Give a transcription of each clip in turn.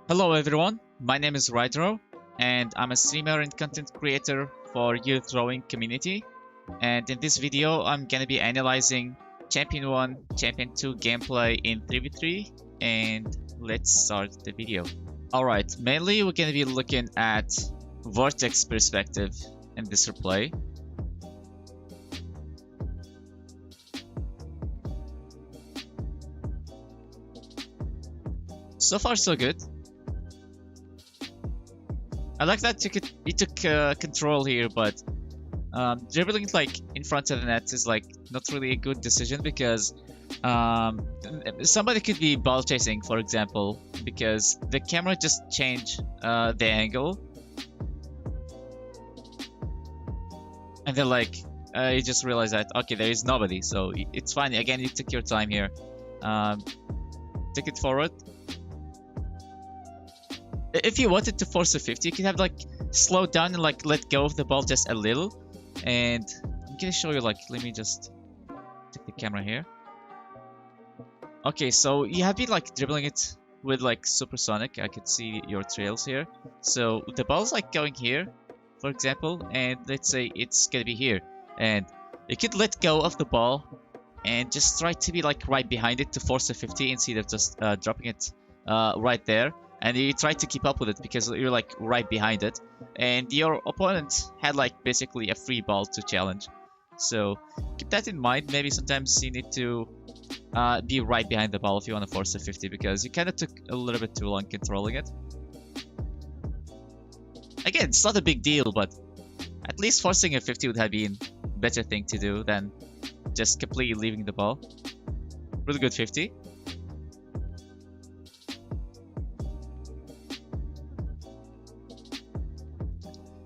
Hello everyone, my name is Rydro and I'm a streamer and content creator for youth rowing community. And in this video I'm gonna be analyzing Champion 1, Champion 2 gameplay in 3v3 and let's start the video. Alright, mainly we're gonna be looking at Vortex perspective in this replay. So far so good. I like that you took control here, but dribbling like in front of the net is like not really a good decision because somebody could be ball chasing, for example, because the camera just changed the angle, and then like you just realize that okay, there is nobody, so it's fine. Again, you took your time here, take it forward. If you wanted to force a 50, you could have like slowed down and like let go of the ball just a little. And I'm gonna show you, like, let me just take the camera here. Okay, so you have been like dribbling it with like supersonic. I could see your trails here. So the ball's like going here, for example, and let's say it's gonna be here. And you could let go of the ball and just try to be like right behind it to force a 50 instead of just dropping it right there. And you try to keep up with it because you're like right behind it, and your opponent had like basically a free ball to challenge. So keep that in mind. Maybe sometimes you need to be right behind the ball if you want to force a 50, because you kind of took a little bit too long controlling it. Again, it's not a big deal, but at least forcing a 50 would have been a better thing to do than just completely leaving the ball. Really good 50.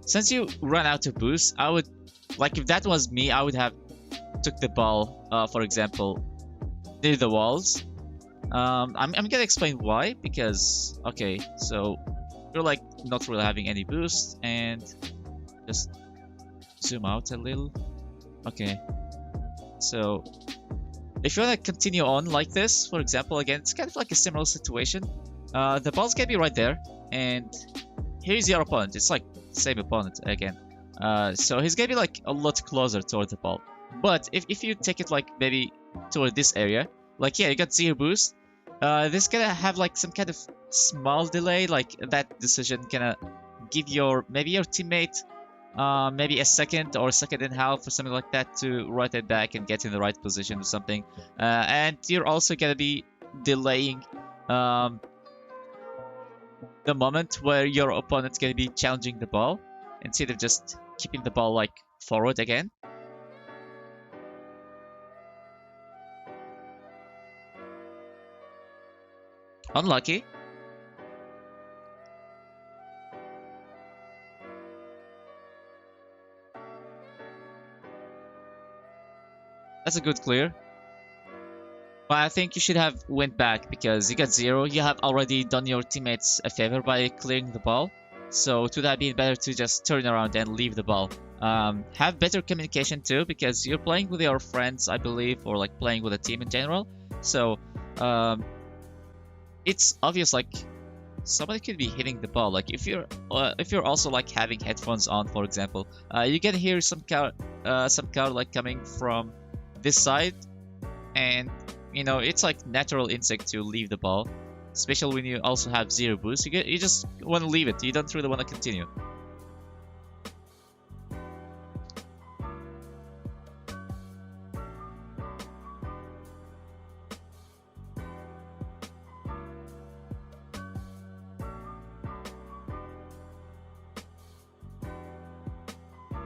Since you run out of boost, I would, like, if that was me, I would have took the ball, for example, near the walls. I'm gonna explain why, because, okay, so you're like not really having any boost, and just zoom out a little. Okay, so if you wanna continue on like this, for example, again, it's kind of like a similar situation. The ball's gonna be right there, and here's your opponent. It's like same opponent again. So he's gonna be like a lot closer toward the ball. But if you take it like maybe toward this area, like, yeah, you got 0 boost. This gonna have like some kind of small delay. Like that decision gonna give your maybe your teammate maybe a second or a second and a half or something like that to rotate back and get in the right position or something. And you're also gonna be delaying the moment where your opponent's gonna be challenging the ball instead of just keeping the ball like forward again. Unlucky. That's a good clear. But I think you should have went back because you got 0. You have already done your teammates a favor by clearing the ball. So it would have been better to just turn around and leave the ball. Have better communication too, because you're playing with your friends, I believe, or like playing with a team in general. So it's obvious like somebody could be hitting the ball. Like if you're also like having headphones on, for example, you can hear some car like coming from this side, and you know, it's like natural instinct to leave the ball, especially when you also have 0 boost. You just want to leave it. You don't really want to continue.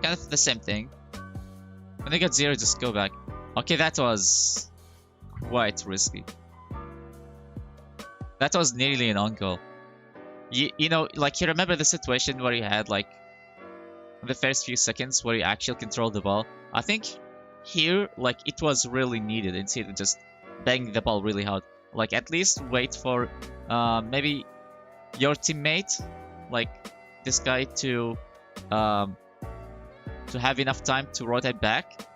Kind of the same thing. When they got 0, just go back. Okay, that was quite risky. That was nearly an on goal. You know, like, you remember the situation where you had like the first few seconds where you actually controlled the ball? I think here, like, it was really needed instead of just banging the ball really hard. Like, at least wait for maybe your teammate, like this guy, to have enough time to rotate back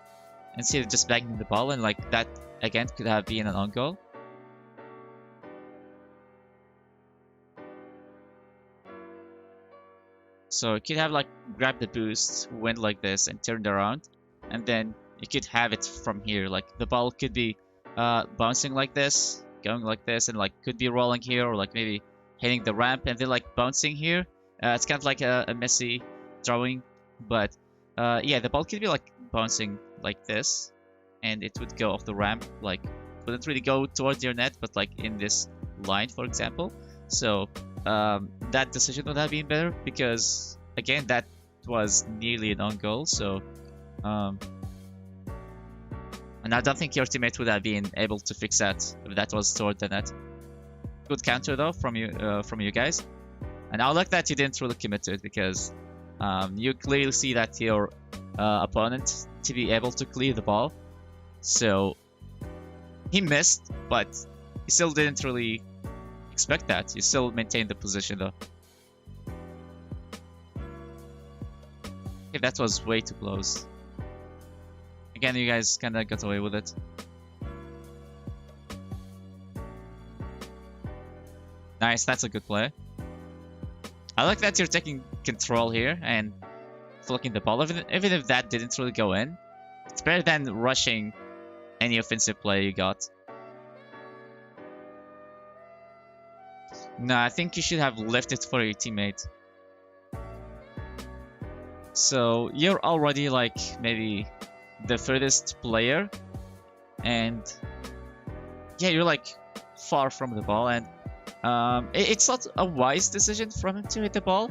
instead of just banging the ball, and like that again could have been an on goal. So you could have like grab the boost, went like this, and turned around, and then you could have it from here. Like the ball could be bouncing like this, going like this, and like could be rolling here, or like maybe hitting the ramp and then like bouncing here. It's kind of like a messy throwing, but yeah, the ball could be like bouncing like this, and it would go off the ramp, like wouldn't really go towards your net, but like in this line, for example. So that decision would have been better because again, that was nearly an own goal. So and I don't think your teammate would have been able to fix that if that was toward the net. Good counter though from you guys, and I like that you didn't really commit to it because you clearly see that your opponent to be able to clear the ball. So he missed, but he still didn't really expect that. You still maintained the position though. Okay, that was way too close. Again, you guys kinda got away with it. Nice, that's a good play. I like that you're taking control here and flicking the ball. Even if that didn't really go in, it's better than rushing any offensive play you got. No, I think you should have left it for your teammate. So you're already like maybe the furthest player, and yeah, you're like far from the ball, and it's not a wise decision from him to hit the ball.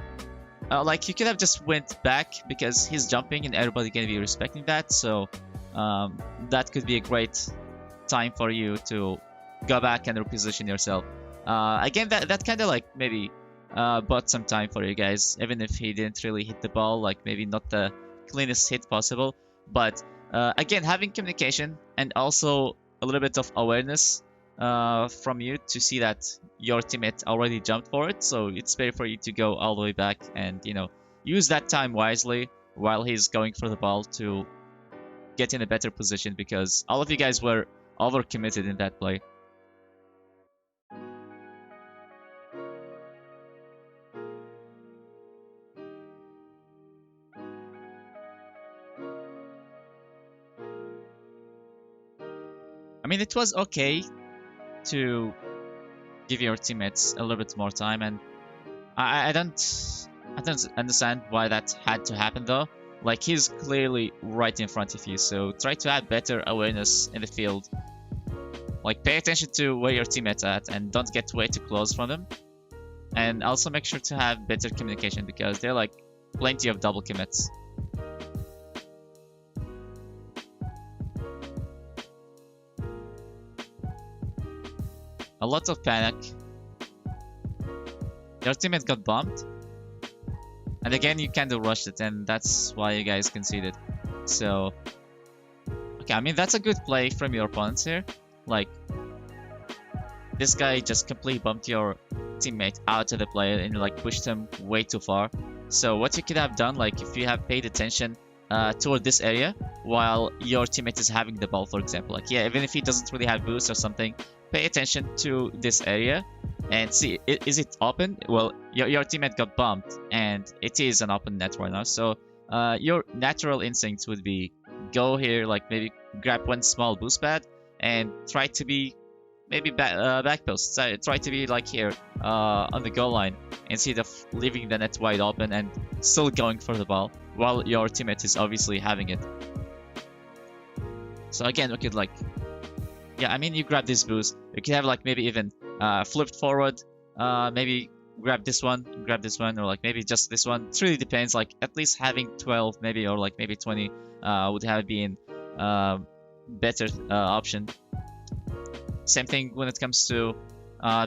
Like you could have just went back because he's jumping and everybody gonna be respecting that. So that could be a great time for you to go back and reposition yourself. Again, that kind of like maybe bought some time for you guys, even if he didn't really hit the ball, like maybe not the cleanest hit possible. But again, having communication and also a little bit of awareness from you to see that your teammate already jumped for it, so it's better for you to go all the way back and, you know, use that time wisely while he's going for the ball to get in a better position, because all of you guys were over committed in that play. I mean, it was okay to give your teammates a little bit more time, and I don't understand why that had to happen though. Like, he's clearly right in front of you, so try to have better awareness in the field. Like, pay attention to where your teammate's at and don't get way too close from them. And also make sure to have better communication because there are like plenty of double commits. A lot of panic. Your teammate got bumped. And again, you kind of rushed it, and that's why you guys conceded. So, okay, I mean, that's a good play from your opponents here. Like, this guy just completely bumped your teammate out of the play and like pushed him way too far. So what you could have done, like if you have paid attention toward this area while your teammate is having the ball, for example, like yeah, even if he doesn't really have boost or something, pay attention to this area and see, is it open? Well, your teammate got bumped and it is an open net right now. So your natural instincts would be go here, like maybe grab one small boost pad and try to be maybe back post. Try to be like here on the goal line instead of leaving the net wide open and still going for the ball while your teammate is obviously having it. So again, we could like, yeah, I mean, you grab this boost. You could have like maybe even flipped forward, maybe grab this one, or like maybe just this one. It really depends. Like at least having 12 maybe, or like maybe 20 would have been better option. Same thing when it comes to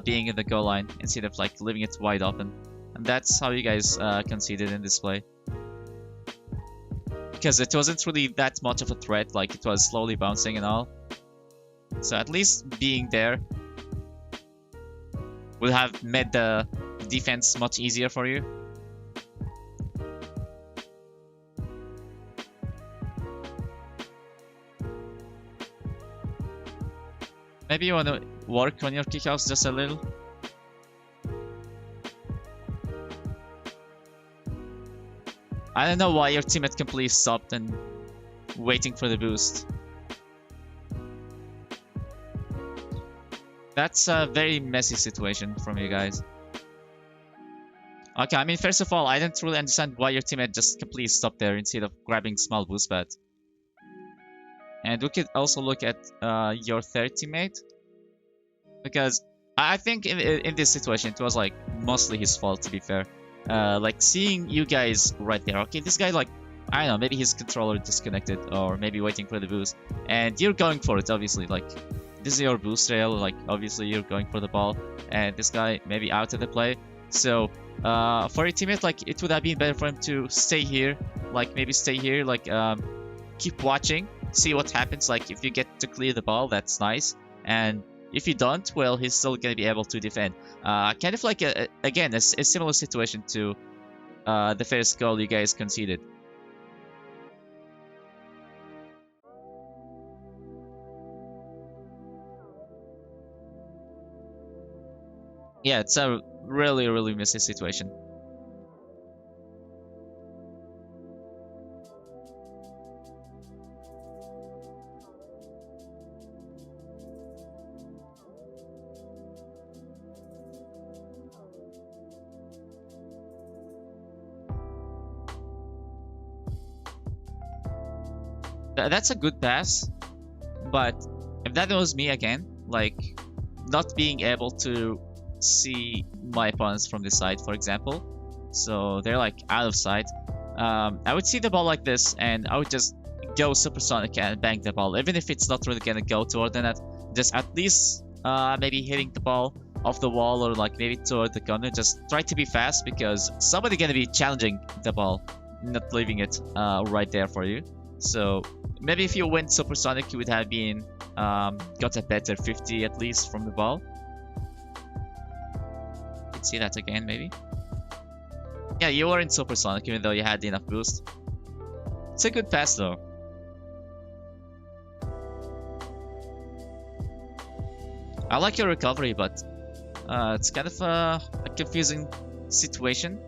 being in the goal line instead of like leaving it wide open. And that's how you guys conceded in this play. Because it wasn't really that much of a threat, like it was slowly bouncing and all. So at least being there would have made the defense much easier for you. Maybe you want to work on your kickoffs just a little. I don't know why your teammate completely stopped and waiting for the boost. That's a very messy situation from you guys. Okay, I mean, first of all, I don't really understand why your teammate just completely stopped there instead of grabbing small boost pad. And we could also look at your third teammate, because I think in this situation it was like mostly his fault, to be fair. Like seeing you guys right there. Okay, this guy, like, I don't know, maybe his controller disconnected or maybe waiting for the boost, and you're going for it, obviously. Like, this is your boost rail, like obviously you're going for the ball, and this guy maybe out of the play. So for your teammate, like, it would have been better for him to stay here, like maybe stay here, like keep watching, see what happens. Like, if you get to clear the ball, that's nice, and if you don't, well, he's still gonna be able to defend. Kind of like again a similar situation to the first goal you guys conceded. Yeah, it's a really messy situation. That's a good pass, but if that was me again, like not being able to see my opponents from this side, for example, so they're like out of sight, I would see the ball like this and I would just go supersonic and bang the ball, even if it's not really gonna go toward the net, just at least maybe hitting the ball off the wall or like maybe toward the corner. Just try to be fast because somebody gonna be challenging the ball, not leaving it right there for you. So maybe if you went supersonic, you would have been got a better 50 at least from the ball. You can see that again, maybe. Yeah, you were in supersonic even though you had enough boost. It's a good pass though. I like your recovery, but it's kind of a confusing situation.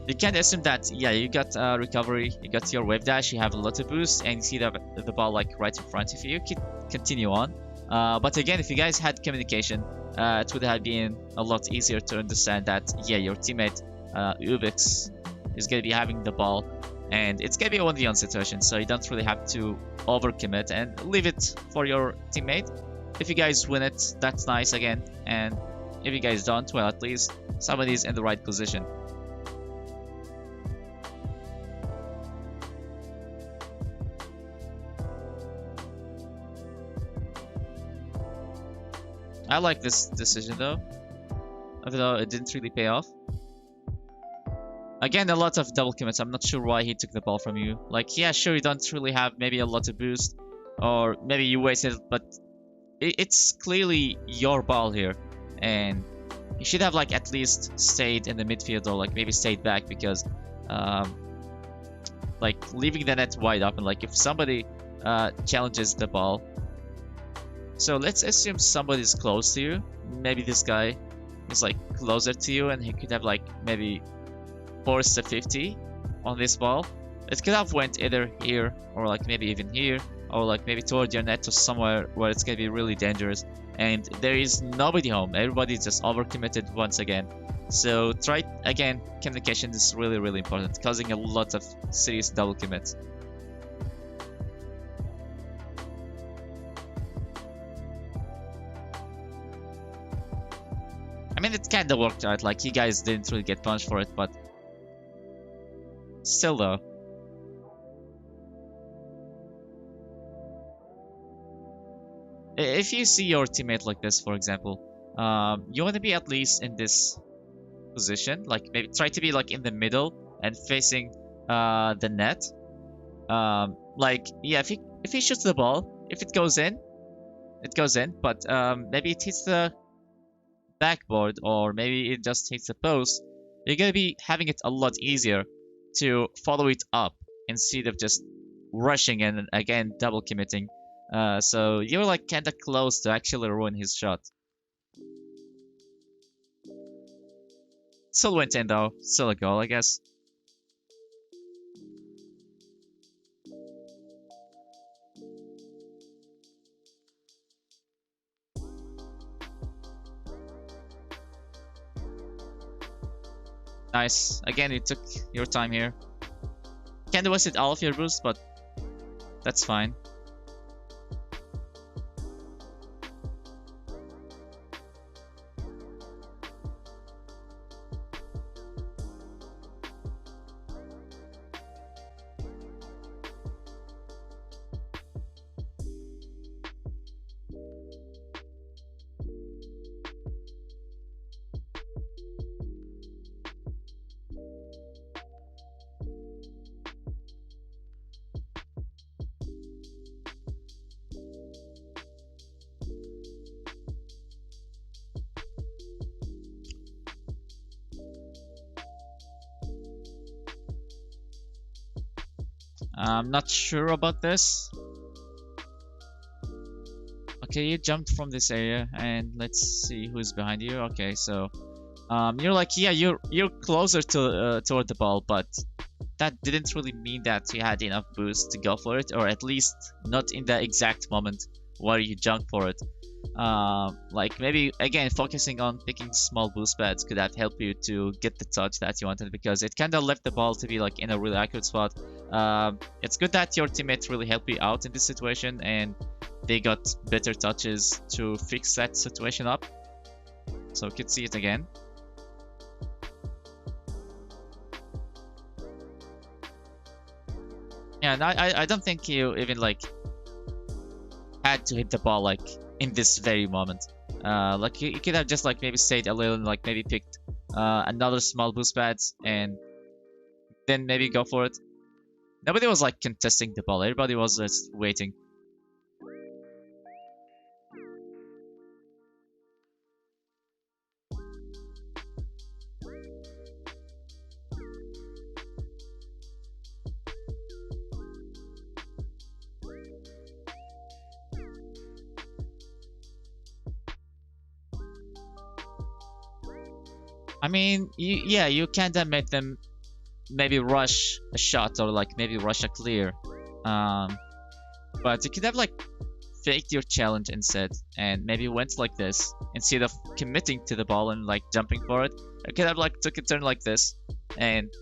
You can't assume that, yeah, you got recovery, you got your wave dash, you have a lot of boost, and you see the ball like right in front of you. You can continue on. But again, if you guys had communication, it would have been a lot easier to understand that, yeah, your teammate Ubix is going to be having the ball, and it's going to be a 1v1 situation, so you don't really have to overcommit and leave it for your teammate. If you guys win it, that's nice again, and if you guys don't, well, at least somebody's in the right position. I like this decision though, even though it didn't really pay off. Again, a lot of double commits. I'm not sure why he took the ball from you. Like, yeah, sure, you don't really have maybe a lot of boost, or maybe you wasted, but it's clearly your ball here, and you should have like at least stayed in the midfield or like maybe stayed back, because like leaving the net wide open, like if somebody challenges the ball. So let's assume somebody's close to you. Maybe this guy is like closer to you and he could have like maybe forced a 50 on this ball. It could have went either here or like maybe even here, or like maybe toward your net or somewhere where it's gonna be really dangerous. And there is nobody home. Everybody's just overcommitted once again. So try again, communication is really important, causing a lot of serious double commits. I mean, it kinda worked out, like you guys didn't really get punished for it, but still though. If you see your teammate like this, for example, you want to be at least in this position, like maybe try to be like in the middle and facing the net. Like, yeah, if he shoots the ball, if it goes in, it goes in, but maybe it hits the backboard or maybe it just hits the post, you're gonna be having it a lot easier to follow it up instead of just rushing and again double committing. So you're like kinda close to actually ruin his shot. Still went in though, still a goal, I guess. Nice. Again, you took your time here. Kinda wasted all of your boost, but that's fine. I'm not sure about this. Okay, you jumped from this area, and let's see who's behind you. Okay, so you're like, yeah, you're closer to toward the ball, but that didn't really mean that you had enough boost to go for it, or at least not in the exact moment where you jumped for it. Like maybe again focusing on picking small boost pads could have helped you to get the touch that you wanted, because it kind of left the ball to be like in a really accurate spot. It's good that your teammates really helped you out in this situation, and they got better touches to fix that situation up. So we could see it again. Yeah, and I don't think you even like had to hit the ball like in this very moment. Like you could have just like maybe stayed a little and like maybe picked another small boost pads and then maybe go for it. Nobody was like contesting the ball. Everybody was just waiting. I mean, yeah, you kinda made them maybe rush a shot or like maybe rush a clear. But you could have like faked your challenge instead and maybe went like this instead of committing to the ball and like jumping for it. You could have like took a turn like this and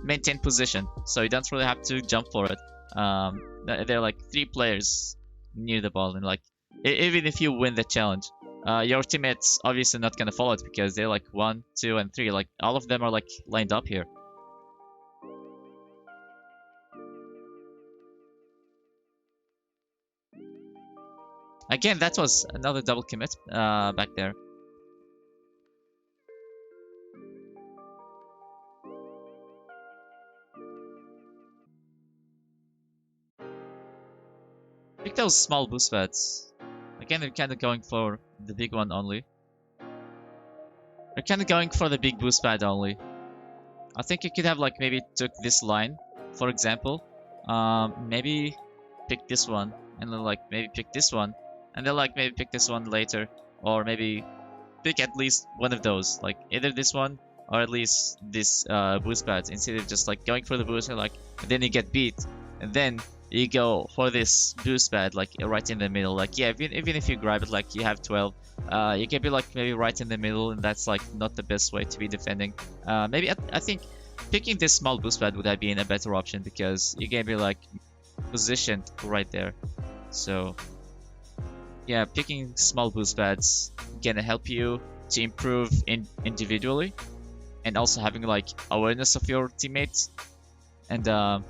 maintain position, so you don't really have to jump for it. There are like 3 players near the ball, and like even if you win the challenge, your teammates obviously not gonna follow it because they're like 1, 2, and 3. Like all of them are like lined up here. Again, that was another double commit back there. Pick those small boost pads. Again, they're kind of going for the big one only. They're kind of going for the big boost pad only. I think you could have like maybe took this line, for example. Maybe pick this one, and then like maybe pick this one, and then like maybe pick this one later, or maybe pick at least one of those, like either this one or at least this boost pad, instead of just like going for the boost and like and then you get beat, and then you go for this boost pad like right in the middle. Like yeah, even if you grab it like you have 12, you can be like maybe right in the middle, and that's like not the best way to be defending. Maybe I think picking this small boost pad would have been a better option, because you can be like positioned right there. So yeah, picking small boost pads gonna help you to improve individually, and also having like awareness of your teammates, and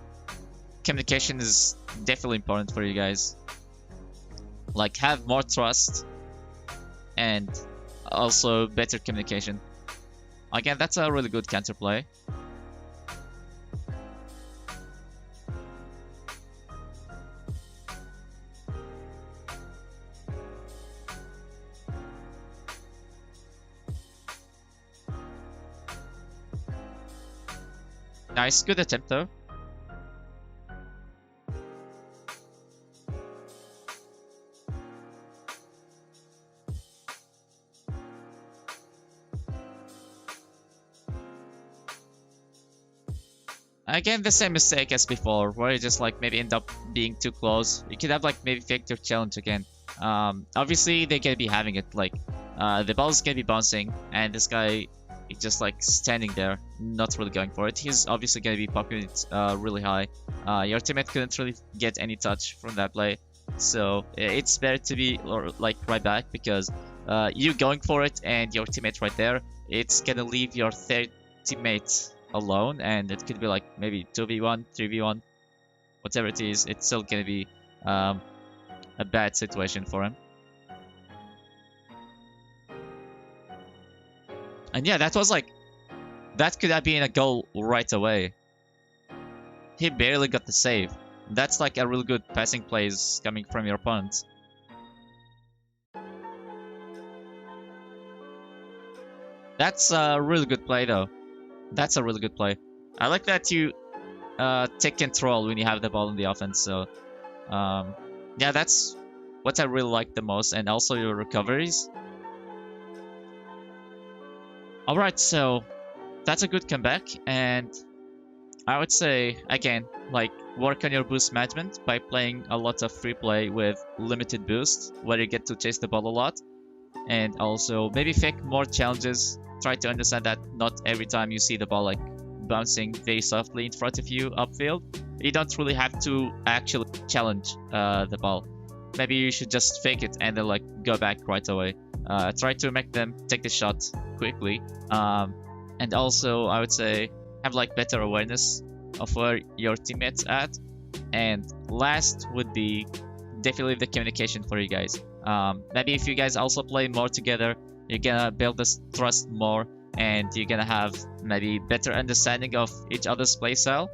communication is definitely important for you guys. Like have more trust and also better communication. Again, that's a really good counterplay. Nice, good attempt though. Again, the same mistake as before, where you just like maybe end up being too close. You could have like maybe faked your challenge again. Obviously they can be having it like the ball's gonna be bouncing, and this guy just like standing there, not really going for it. He's obviously going to be popping it really high. Your teammate couldn't really get any touch from that play, so it's better to be like right back, because you going for it and your teammate right there, it's gonna leave your third teammate alone, and it could be like maybe 2v1, 3v1, whatever it is. It's still gonna be a bad situation for him. And yeah, that was like, that could have been a goal right away. He barely got the save. That's like a really good passing plays coming from your opponent. That's a really good play though. That's a really good play. I like that you take control when you have the ball in the offense. So yeah, that's what I really like the most, and also your recoveries. Alright, so that's a good comeback, and I would say, again, like, work on your boost management by playing a lot of free play with limited boost, where you get to chase the ball a lot, and also maybe fake more challenges. Try to understand that not every time you see the ball like bouncing very softly in front of you upfield, you don't really have to actually challenge the ball. Maybe you should just fake it and then like go back right away. Try to make them take the shot quickly, and also I would say have like better awareness of where your teammates at. And last would be definitely the communication for you guys. Maybe if you guys also play more together, you're gonna build this trust more, and you're gonna have maybe better understanding of each other's playstyle.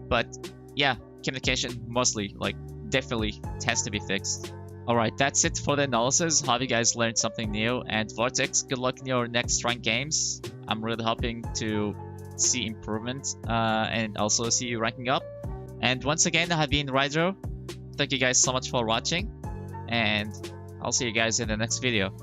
But yeah, communication mostly, like, definitely it has to be fixed. Alright, that's it for the analysis. Hope you guys learned something new, and Vortex, good luck in your next ranked games. I'm really hoping to see improvement and also see you ranking up. And once again, I have been Rydro. Thank you guys so much for watching, and I'll see you guys in the next video.